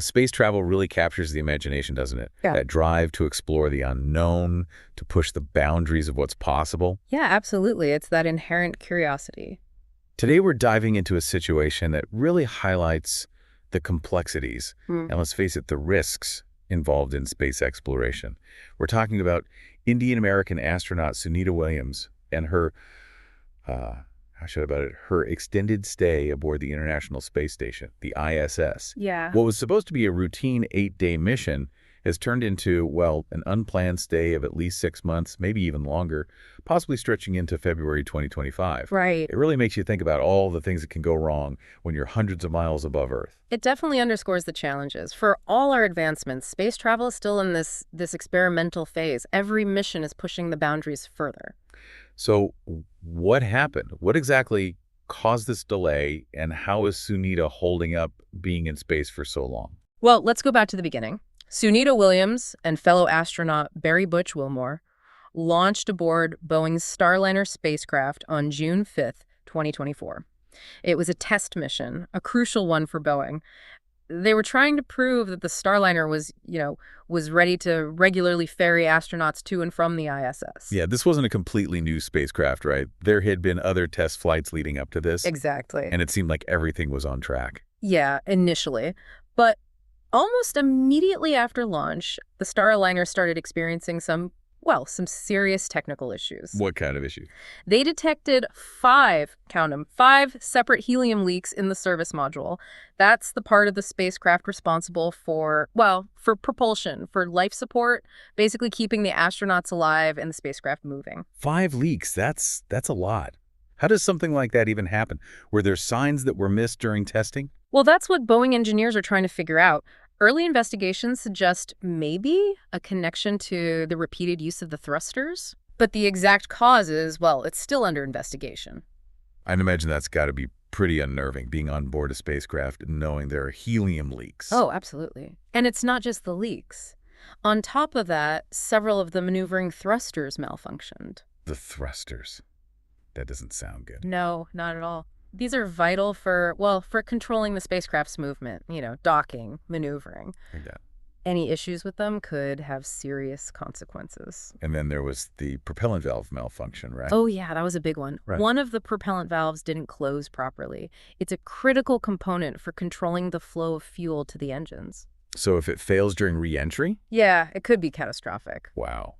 Space travel really captures the imagination, doesn't it? Yeah. That drive to explore the unknown, to push the boundaries of what's possible. Yeah, absolutely. It's that inherent curiosity. Today, we're diving into a situation that really highlights the complexities, Hmm. and let's face it, the risks involved in space exploration. We're talking about Indian-American astronaut Sunita Williams and her, how should I about it, her extended stay aboard the International Space Station, the ISS. Yeah. What was supposed to be a routine 8-day mission has turned into, well, an unplanned stay of at least 6 months, maybe even longer, possibly stretching into February 2025. Right. It really makes you think about all the things that can go wrong when you're hundreds of miles above Earth. It definitely underscores the challenges. For all our advancements, space travel is still in this experimental phase. Every mission is pushing the boundaries further. So what happened? What exactly caused this delay, and how is Sunita holding up being in space for so long? Well, let's go back to the beginning. Sunita Williams and fellow astronaut Butch Wilmore launched aboard Boeing's Starliner spacecraft on June 5th, 2024. It was a test mission, a crucial one for Boeing. They were trying to prove that the Starliner was ready to regularly ferry astronauts to and from the ISS. Yeah, this wasn't a completely new spacecraft, right? There had been other test flights leading up to this, Exactly. and it seemed like everything was on track. Yeah, initially. But almost immediately after launch, the Starliner started experiencing some serious technical issues. What kind of issue? They detected count them, five separate helium leaks in the service module. That's the part of the spacecraft responsible for propulsion, for life support, basically keeping the astronauts alive and the spacecraft moving. 5 leaks, that's a lot. How does something like that even happen? Were there signs that were missed during testing? Well, that's what Boeing engineers are trying to figure out. Early investigations suggest maybe a connection to the repeated use of the thrusters. But the exact causes, it's still under investigation. I'd imagine that's got to be pretty unnerving, being on board a spacecraft and knowing there are helium leaks. Oh, absolutely. And it's not just the leaks. On top of that, several of the maneuvering thrusters malfunctioned. The thrusters. That doesn't sound good. No, not at all. These are vital for controlling the spacecraft's movement, docking, maneuvering. Like that. Any issues with them could have serious consequences. And then there was the propellant valve malfunction, right? Oh, yeah, that was a big one. Right. One of the propellant valves didn't close properly. It's a critical component for controlling the flow of fuel to the engines. So if it fails during re-entry? Yeah, it could be catastrophic. Wow.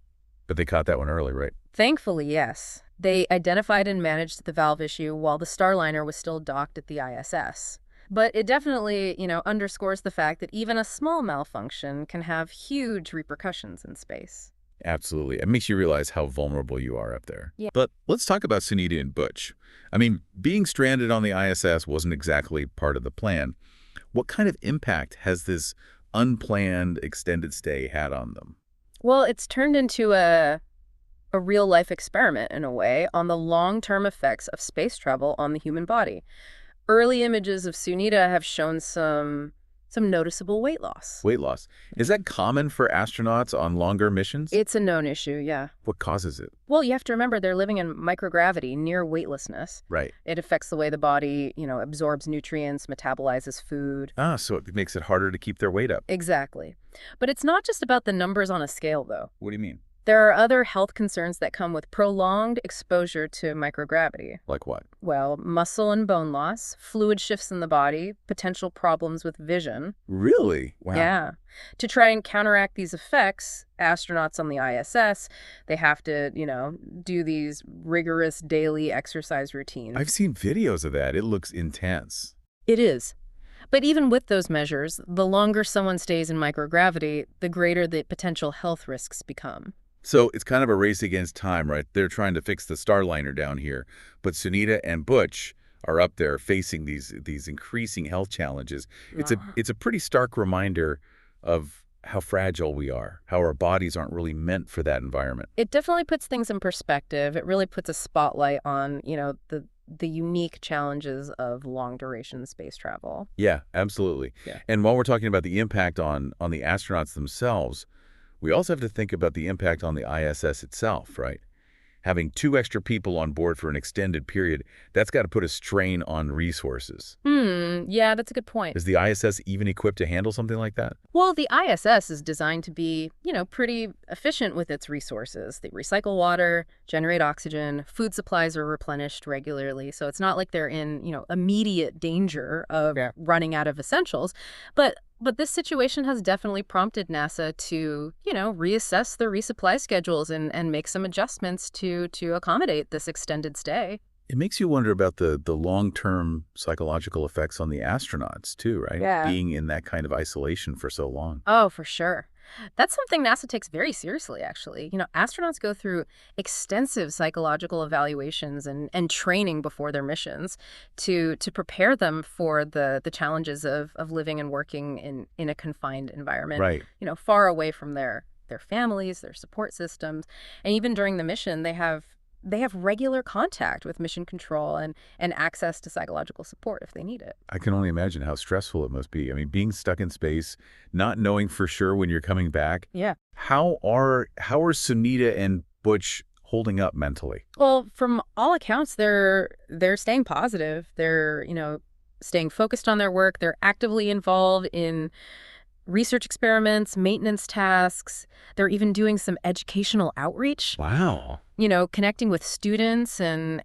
But they caught that one early, right? Thankfully, yes. They identified and managed the valve issue while the Starliner was still docked at the ISS. But it definitely, underscores the fact that even a small malfunction can have huge repercussions in space. Absolutely. It makes you realize how vulnerable you are up there. Yeah. But let's talk about Sunita and Butch. I mean, being stranded on the ISS wasn't exactly part of the plan. What kind of impact has this unplanned extended stay had on them? Well, it's turned into a real-life experiment, in a way, on the long-term effects of space travel on the human body. Early images of Sunita have shown some noticeable weight loss. Weight loss. Is that common for astronauts on longer missions? It's a known issue, yeah. What causes it? Well, you have to remember they're living in microgravity, near weightlessness. Right. It affects the way the body, absorbs nutrients, metabolizes food. So it makes it harder to keep their weight up. Exactly. But it's not just about the numbers on a scale, though. What do you mean? There are other health concerns that come with prolonged exposure to microgravity. Like what? Well, muscle and bone loss, fluid shifts in the body, potential problems with vision. Really? Wow. Yeah. To try and counteract these effects, astronauts on the ISS, they have to, do these rigorous daily exercise routines. I've seen videos of that. It looks intense. It is. But even with those measures, the longer someone stays in microgravity, the greater the potential health risks become. So it's kind of a race against time, right? They're trying to fix the Starliner down here, but Sunita and Butch are up there facing these increasing health challenges. It's a pretty stark reminder of how fragile we are, how our bodies aren't really meant for that environment. It definitely puts things in perspective. It really puts a spotlight on, the unique challenges of long-duration space travel. Yeah, absolutely. Yeah. And while we're talking about the impact on the astronauts themselves, we also have to think about the impact on the ISS itself, right? having 2 extra people on board for an extended period, that's got to put a strain on resources. Yeah, that's a good point. Is the ISS even equipped to handle something like that? Well, the ISS is designed to be, pretty efficient with its resources. They recycle water, generate oxygen, food supplies are replenished regularly. So it's not like they're in, immediate danger of running out of essentials. But this situation has definitely prompted NASA to, reassess their resupply schedules and make some adjustments to accommodate this extended stay. It makes you wonder about the long-term psychological effects on the astronauts, too, right? Yeah. Being in that kind of isolation for so long. Oh, for sure. That's something NASA takes very seriously, actually. Astronauts go through extensive psychological evaluations and training before their missions to prepare them for the challenges of living and working in a confined environment, Right. Far away from their families, their support systems. And even during the mission, they have regular contact with mission control and access to psychological support if they need it. I can only imagine how stressful it must be. I mean, being stuck in space, not knowing for sure when you're coming back. Yeah. How are Sunita and Butch holding up mentally? Well, from all accounts, they're staying positive. They're, staying focused on their work. They're actively involved in research experiments, maintenance tasks. They're even doing some educational outreach. Wow. Connecting with students and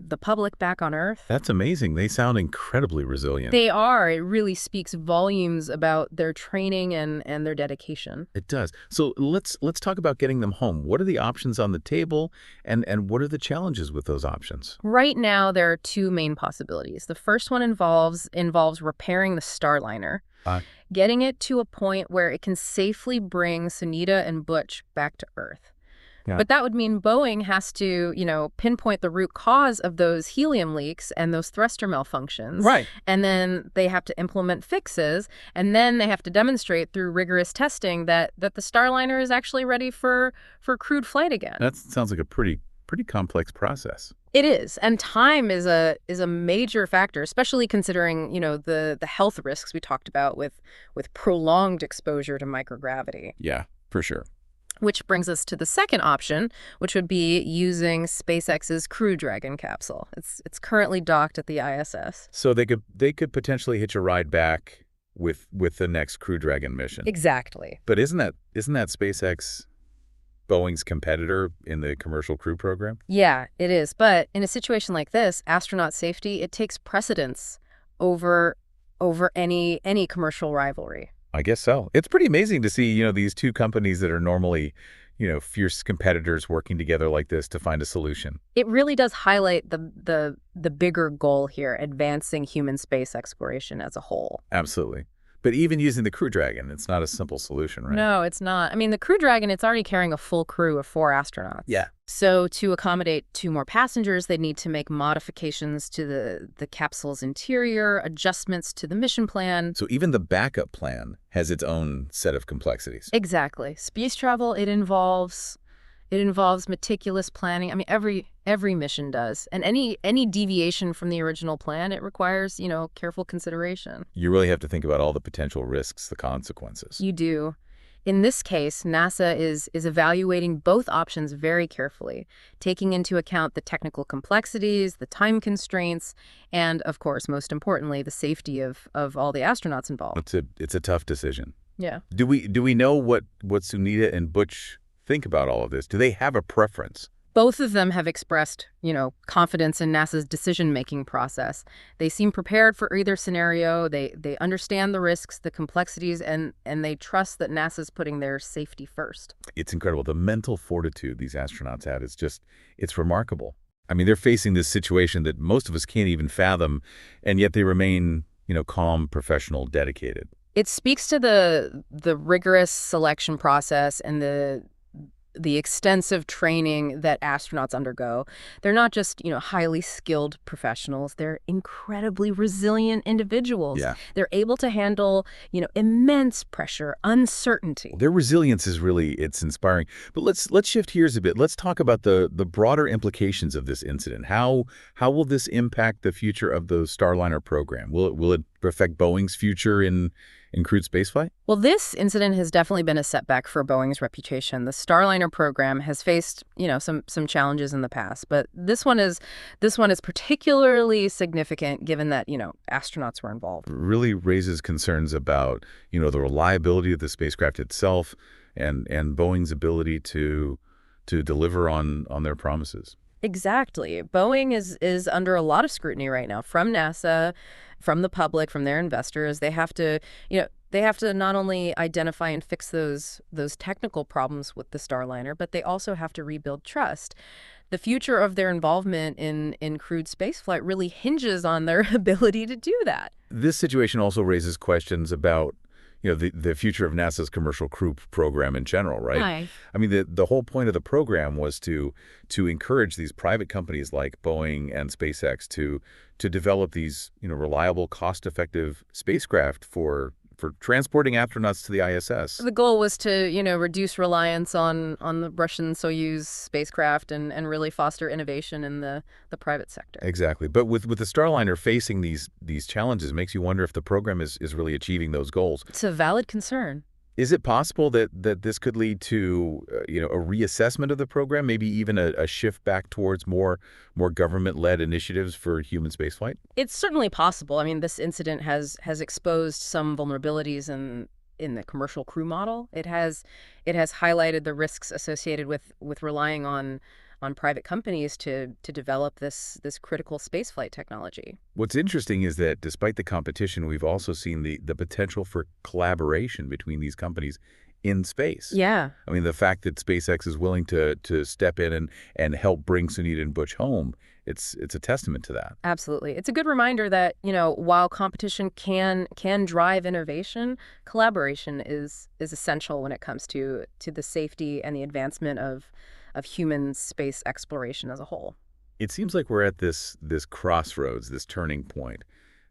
the public back on Earth. That's amazing. They sound incredibly resilient. They are. It really speaks volumes about their training and their dedication. It does. So let's talk about getting them home. What are the options on the table, and what are the challenges with those options? Right now, there are 2 main possibilities. The first one involves repairing the Starliner, getting it to a point where it can safely bring Sunita and Butch back to Earth. Yeah. But that would mean Boeing has to, pinpoint the root cause of those helium leaks and those thruster malfunctions. Right. And then they have to implement fixes, and then they have to demonstrate through rigorous testing that the Starliner is actually ready for crewed flight again. That sounds like a pretty complex process. It is, and time is a major factor, especially considering, the health risks we talked about with prolonged exposure to microgravity. Yeah, for sure. Which brings us to the second option, which would be using SpaceX's Crew Dragon capsule. It's currently docked at the ISS. So they could potentially hitch a ride back with the next Crew Dragon mission. Exactly. But isn't that SpaceX Boeing's competitor in the commercial crew program? Yeah, it is. But in a situation like this, astronaut safety, it takes precedence over any commercial rivalry. I guess so. It's pretty amazing to see, these 2 companies that are normally, fierce competitors working together like this to find a solution. It really does highlight the bigger goal here, advancing human space exploration as a whole. Absolutely. But even using the Crew Dragon, it's not a simple solution, right? No, it's not. I mean, the Crew Dragon, it's already carrying a full crew of 4 astronauts. Yeah. So to accommodate 2 more passengers, they need to make modifications to the capsule's interior, adjustments to the mission plan. So even the backup plan has its own set of complexities. Exactly. Space travel, it involves meticulous planning. I mean, every mission does. And any deviation from the original plan, it requires, careful consideration. You really have to think about all the potential risks, the consequences. You do. In this case, NASA is evaluating both options very carefully, taking into account the technical complexities, the time constraints, and, of course, most importantly, the safety of all the astronauts involved. It's a tough decision. Yeah. Do we know what Sunita and Butch think about all of this? Do they have a preference? Both of them have expressed, confidence in NASA's decision-making process. They seem prepared for either scenario. They understand the risks, the complexities, and they trust that NASA's putting their safety first. It's incredible. The mental fortitude these astronauts have it's remarkable. I mean, they're facing this situation that most of us can't even fathom, and yet they remain, calm, professional, dedicated. It speaks to the rigorous selection process and the extensive training that astronauts undergo. They're not just, highly skilled professionals. They're incredibly resilient individuals. Yeah. They're able to handle, immense pressure, uncertainty. Their resilience is it's inspiring. But let's shift gears a bit. Let's talk about the broader implications of this incident. How will this impact the future of the Starliner program? Will it affect Boeing's future in in crewed spaceflight? Well, this incident has definitely been a setback for Boeing's reputation. The Starliner program has faced, some challenges in the past, but this one is particularly significant given that, astronauts were involved. Really raises concerns about, the reliability of the spacecraft itself and Boeing's ability to deliver on their promises. Exactly. Boeing is under a lot of scrutiny right now from NASA, from the public, from their investors. They have to not only identify and fix those technical problems with the Starliner, but they also have to rebuild trust. The future of their involvement in crewed spaceflight really hinges on their ability to do that. This situation also raises questions about the future of NASA's commercial crew program in general, right? Right. I mean, the whole point of the program was to encourage these private companies like Boeing and SpaceX to develop these, reliable, cost-effective spacecraft for transporting astronauts to the ISS. The goal was to, reduce reliance on the Russian Soyuz spacecraft and really foster innovation in the private sector. Exactly. But with the Starliner facing these challenges, it makes you wonder if the program is really achieving those goals. It's a valid concern. Is it possible that this could lead to a reassessment of the program, maybe even a shift back towards more government-led initiatives for human spaceflight? It's certainly possible. I mean, this incident has exposed some vulnerabilities in the commercial crew model. It has highlighted the risks associated with relying on private companies to develop this critical spaceflight technology. What's interesting is that despite the competition, we've also seen the potential for collaboration between these companies in space. Yeah. I mean, the fact that SpaceX is willing to step in and help bring Sunita and Butch home, it's a testament to that. Absolutely. It's a good reminder that, while competition can drive innovation, collaboration is essential when it comes to the safety and the advancement of human space exploration as a whole. It seems like we're at this crossroads, this turning point.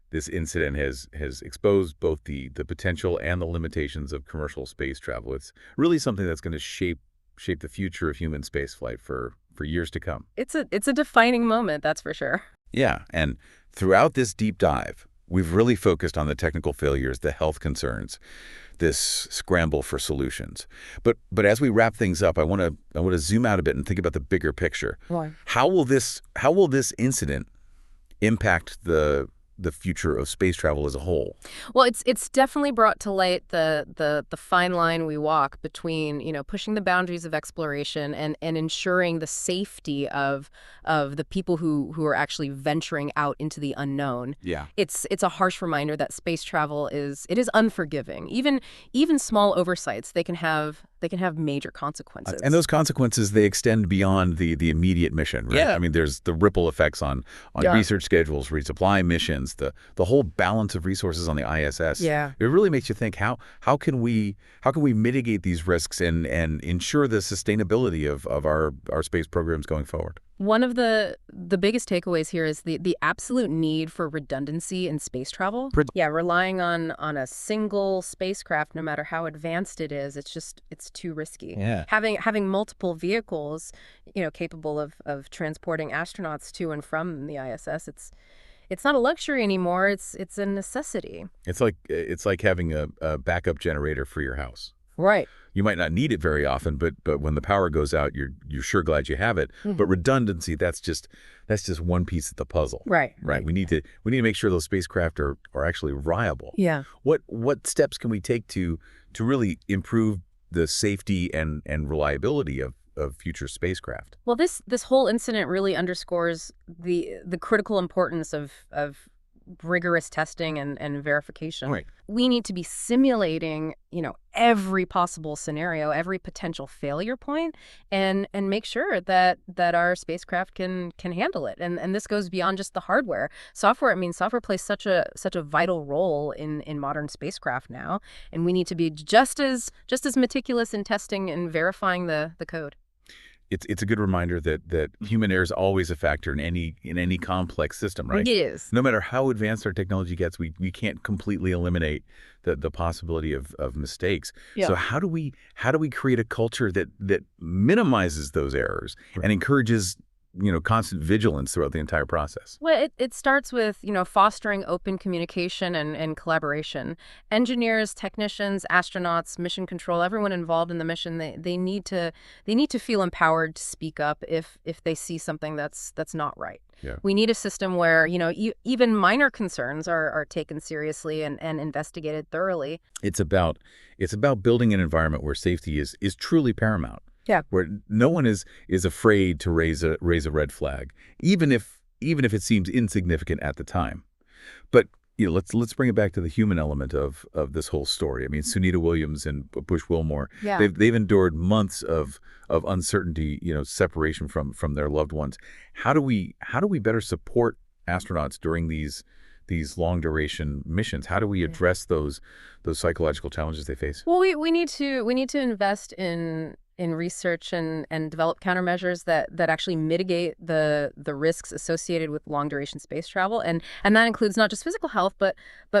This incident has exposed both the potential and the limitations of commercial space travel. It's really something that's going to shape the future of human spaceflight for years to come. It's a defining moment, that's for sure. Yeah, and throughout this deep dive, we've really focused on the technical failures, the health concerns, this scramble for solutions. But as we wrap things up, I want to zoom out a bit and think about the bigger picture. Why? How will this incident impact the future of space travel as a whole? Well, it's definitely brought to light the fine line we walk between, pushing the boundaries of exploration and ensuring the safety of the people who are actually venturing out into the unknown. Yeah. It's a harsh reminder that space travel is unforgiving. Even small oversights, they can have major consequences. And those consequences, they extend beyond the immediate mission, right? Yeah. I mean, there's the ripple effects on Yeah. research schedules, resupply missions, the whole balance of resources on the ISS. Yeah. It really makes you think, how can we mitigate these risks and ensure the sustainability of our space programs going forward? One of the biggest takeaways here is the absolute need for redundancy in space travel. Yeah, relying on a single spacecraft, no matter how advanced it is, it's too risky. Yeah. Having multiple vehicles, capable of transporting astronauts to and from the ISS, it's not a luxury anymore. It's a necessity. It's like having a backup generator for your house. Right. You might not need it very often, but when the power goes out, you're sure glad you have it. Mhm. But redundancy, that's just one piece of the puzzle. Right. Right. We need to make sure those spacecraft are actually reliable. Yeah. What steps can we take to really improve the safety and reliability of future spacecraft? Well, this whole incident really underscores the critical importance of rigorous testing and verification. Right. We need to be simulating, every possible scenario, every potential failure point, and make sure that our spacecraft can handle it. And this goes beyond just the hardware. Software plays such a vital role in modern spacecraft now, and we need to be just as meticulous in testing and verifying the code. It's a good reminder that human error is always a factor in any complex system, right? It is. No matter how advanced our technology gets, we can't completely eliminate the possibility of mistakes. Yeah. So how do we create a culture that minimizes those errors and encourages constant vigilance throughout the entire process. Well, it starts with, fostering open communication and collaboration. Engineers, technicians, astronauts, mission control, everyone involved in the mission, they need to feel empowered to speak up if they see something that's not right. Yeah. We need a system where, even minor concerns are taken seriously and investigated thoroughly. It's about building an environment where safety is truly paramount. Yeah. Where no one is afraid to raise a red flag, even if it seems insignificant at the time. But let's bring it back to the human element of this whole story. I mean, Sunita Williams and Bush Wilmore, Yeah. they've endured months of uncertainty, separation from their loved ones. How do we better support astronauts during these long duration missions? How do we address those psychological challenges they face? Well, we need to invest in research and develop countermeasures that actually mitigate the risks associated with long duration space travel, and that includes not just physical health but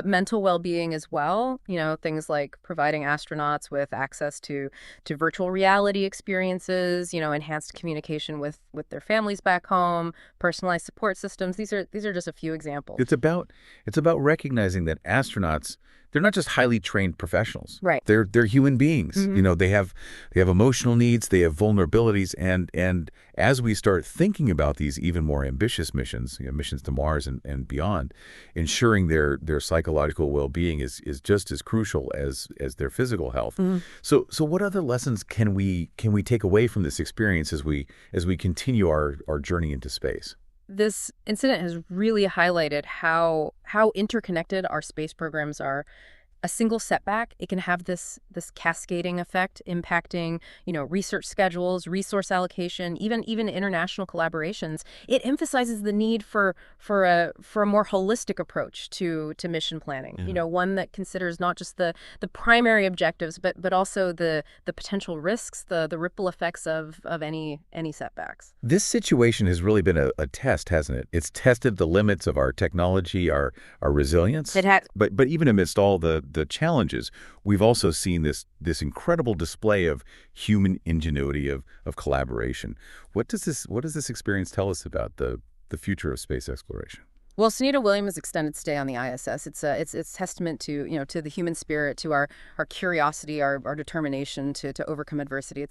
mental well-being as well. Things like providing astronauts with access to virtual reality experiences, enhanced communication with their families back home, personalized support systems. These are just a few examples. It's about recognizing that astronauts, they're not just highly trained professionals. Right. They're human beings. Mm-hmm. They have emotional needs, they have vulnerabilities, and as we start thinking about these even more ambitious missions, missions to Mars and beyond, ensuring their psychological well-being is just as crucial as their physical health. Mm-hmm. So what other lessons can we take away from this experience as we continue our journey into space? This incident has really highlighted how interconnected our space programs are. A single setback, it can have this cascading effect impacting, research schedules, resource allocation, even international collaborations. It emphasizes the need for a more holistic approach to mission planning. Yeah. One that considers not just the primary objectives, but also the potential risks, the ripple effects of any setbacks. This situation has really been a test, hasn't it? It's tested the limits of our technology, our resilience. It has. But even amidst all the challenges, we've also seen this incredible display of human ingenuity, of collaboration. What does this experience tell us about the future of space exploration? Well, Sunita Williams' extended stay on the ISS, it's testament to, to the human spirit, to our curiosity, our determination to overcome adversity.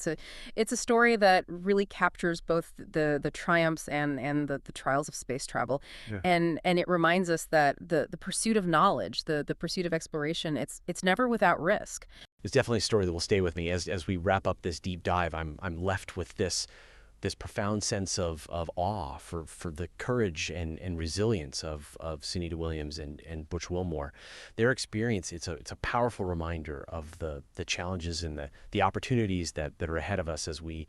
It's a story that really captures both the triumphs and the trials of space travel. Yeah. And it reminds us that the pursuit of knowledge, the pursuit of exploration, it's never without risk. It's definitely a story that will stay with me as we wrap up this deep dive. I'm left with this profound sense of awe for the courage and resilience of Sunita Williams and Butch Wilmore. Their experience, it's a powerful reminder of the challenges and the opportunities that are ahead of us as we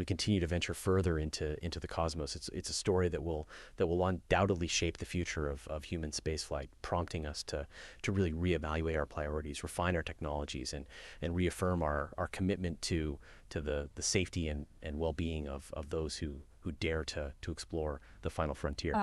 continue to venture further into the cosmos. It's a story that will undoubtedly shape the future of human spaceflight, prompting us to really reevaluate our priorities, refine our technologies, and reaffirm our commitment to the safety and well-being of those who dare to explore the final frontier.